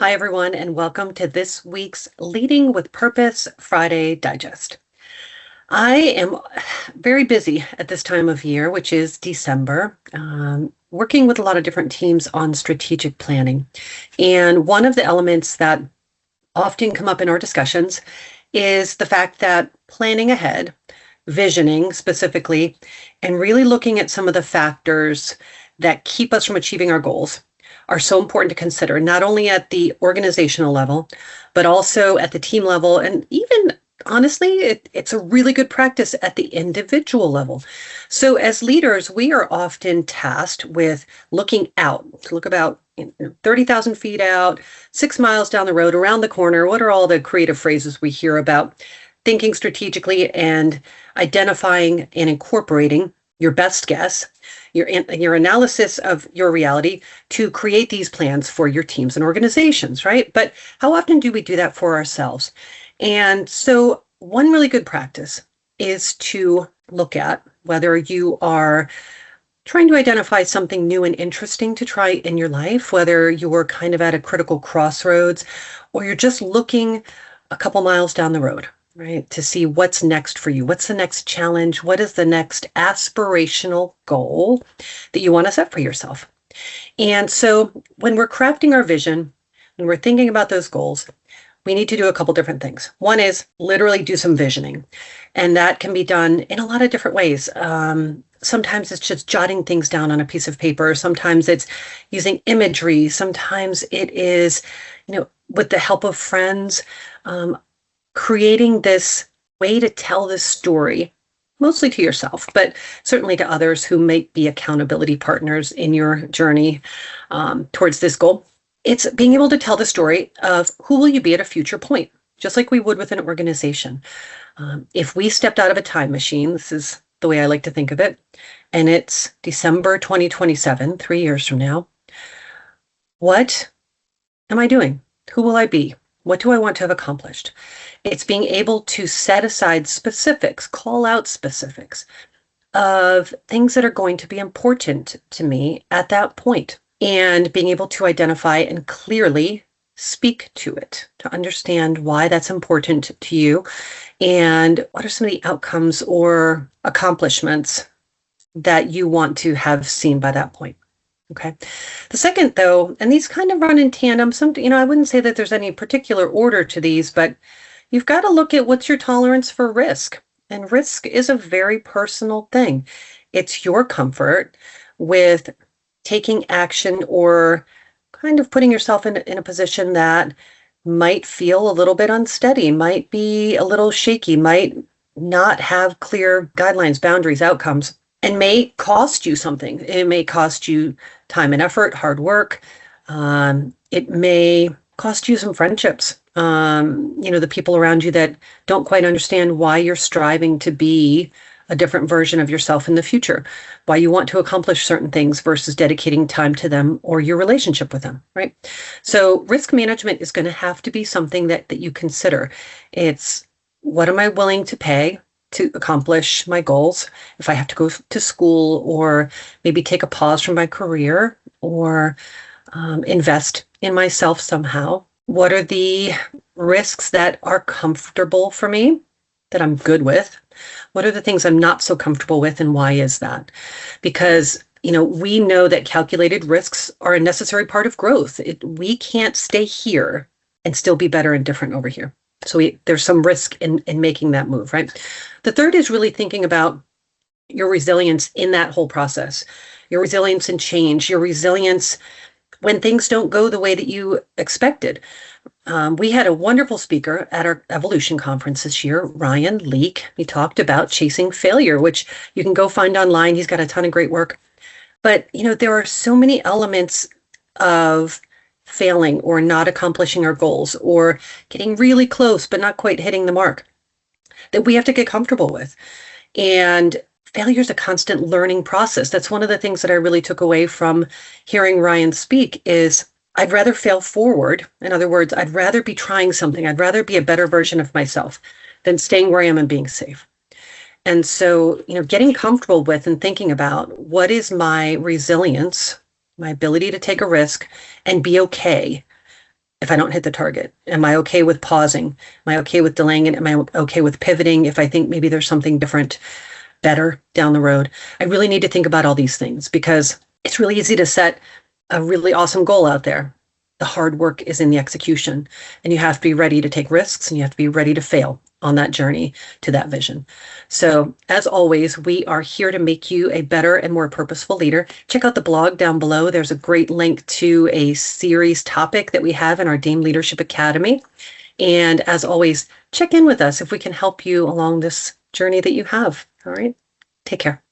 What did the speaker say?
Hi, everyone, and welcome to this week's Leading with Purpose Friday Digest. I am very busy at this time of year, which is December, working with a lot of different teams on strategic planning. And one of the elements that often come up in our discussions is the fact that planning ahead, visioning specifically, and really looking at some of the factors that keep us from achieving our goals are so important to consider, not only at the organizational level, but also at the team level. And even honestly, it's a really good practice at the individual level. So as leaders, we are often tasked with looking out, to look about 30,000 feet out, 6 miles down the road, around the corner. What are all the creative phrases we hear about thinking strategically and identifying and incorporating your best guess, your analysis of your reality to create these plans for your teams and organizations, right? But how often do we do that for ourselves? And so one really good practice is to look at whether you are trying to identify something new and interesting to try in your life, whether you're kind of at a critical crossroads, or you're just looking a couple miles down the road, right, to see what's next for you. What's the next challenge? What is the next aspirational goal that you want to set for yourself? And so when we're crafting our vision, when we're thinking about those goals, we need to do a couple different things. One is literally do some visioning, and that can be done in a lot of different ways. Sometimes it's just jotting things down on a piece of paper. Sometimes it's using imagery. Sometimes it is, with the help of friends, creating this way to tell this story, mostly to yourself, but certainly to others who might be accountability partners in your journey towards this goal. It's being able to tell the story of who will you be at a future point, just like we would with an organization. If we stepped out of a time machine, this is the way I like to think of it, and it's December 2027, 3 years from now, what am I doing? Who will I be? What do I want to have accomplished? It's being able to set aside specifics, call out specifics of things that are going to be important to me at that point, and being able to identify and clearly speak to it, to understand why that's important to you and what are some of the outcomes or accomplishments that you want to have seen by that point. Okay. The second, though, and these kind of run in tandem. I wouldn't say that there's any particular order to these, but you've got to look at what's your tolerance for risk. And risk is a very personal thing. It's your comfort with taking action or kind of putting yourself in a position that might feel a little bit unsteady, might be a little shaky, might not have clear guidelines, boundaries, outcomes, and may cost you something. It may cost you time and effort, hard work. It may cost you some friendships. The people around you that don't quite understand why you're striving to be a different version of yourself in the future, why you want to accomplish certain things versus dedicating time to them or your relationship with them, right? So risk management is going to have to be something that you consider. It's, what am I willing to pay to accomplish my goals? If I have to go to school or maybe take a pause from my career or invest in myself somehow, what are the risks that are comfortable for me, that I'm good with? What are the things I'm not so comfortable with, and why is that? Because, we know that calculated risks are a necessary part of growth. We can't stay here and still be better and different over here. So there's some risk in making that move, right? The third is really thinking about your resilience in that whole process, your resilience in change, your resilience when things don't go the way that you expected. We had a wonderful speaker at our Evolution conference this year, Ryan Leake. He talked about chasing failure, which you can go find online. He's got a ton of great work. But, there are so many elements of failing or not accomplishing our goals or getting really close but not quite hitting the mark that we have to get comfortable with. And failure is a constant learning process. That's one of the things that I really took away from hearing Ryan speak is I'd rather fail forward. In other words, I'd rather be trying something. I'd rather be a better version of myself than staying where I am and being safe. And so, getting comfortable with and thinking about what is my resilience, my ability to take a risk and be okay if I don't hit the target? Am I okay with pausing? Am I okay with delaying it? Am I okay with pivoting if I think maybe there's something different, better down the road? I really need to think about all these things because it's really easy to set a really awesome goal out there. The hard work is in the execution, and you have to be ready to take risks and you have to be ready to fail on that journey to that vision. So, as always, we are here to make you a better and more purposeful leader. Check out the blog down below. There's a great link to a series topic that we have in our Dame Leadership Academy. And as always, check in with us if we can help you along this journey that you have. All right. Take care.